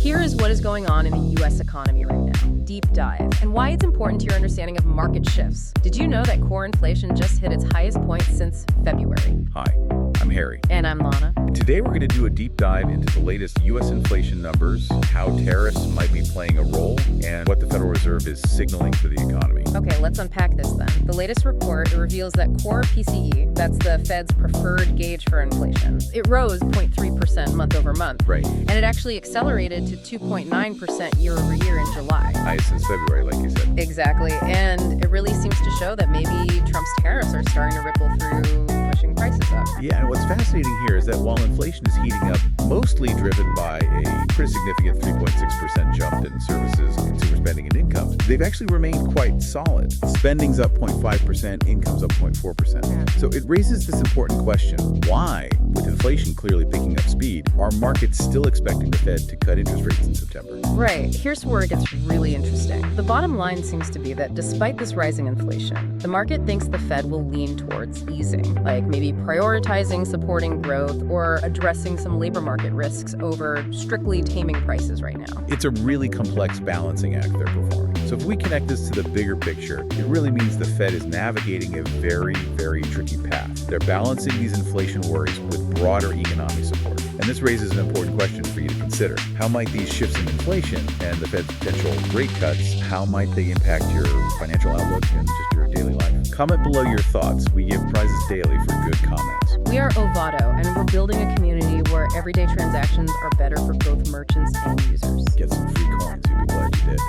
Here is what is going on in the U.S. economy right now. Deep dive, and why it's important to your understanding of market shifts. Did you know that core inflation just hit its highest point since February? Hi, I'm Harry. And I'm Lana. Today we're going to do a deep dive into the latest U.S. inflation numbers, how tariffs might be playing a role, and what the Federal Reserve is signaling for the economy. Okay, let's unpack this then. The latest report reveals that core PCE, that's the Fed's preferred gauge for inflation, it rose 0.3% month over month. Right. And it actually accelerated to 2.9% year over year in July. Highest since February, like you said. Exactly. And it really seems to show that maybe Trump's tariffs are starting to ripple through, pushing prices up. Yeah, and what's fascinating here is that while inflation is heating up, mostly driven by a pretty significant 3.6% jump in services, consumer spending, and income, they've actually remained quite solid. Spending's up 0.5%, income's up 0.4%. Yeah. So it raises this important question. Why, with inflation clearly picking up speed, are markets still expecting the Fed to cut interest rates in September? Right. Here's where it gets really interesting. The bottom line seems to be that despite this rising inflation, the market thinks the Fed will lean towards easing, like maybe prioritizing supporting growth or addressing some labor market risks over strictly taming prices right now. It's a really complex balancing act they're performing. So if we connect this to the bigger picture, it really means the Fed is navigating a very, very tricky path. They're balancing these inflation worries with broader economic support. And this raises an important question for you to consider. How might these shifts in inflation and the Fed's potential rate cuts, how might they impact your financial outlook and just your daily life? Comment below your thoughts. We give prizes daily for good comments. We are Ovado, and we're building a community where everyday transactions are better for both merchants and users. Get some free coins. You'll be glad you did.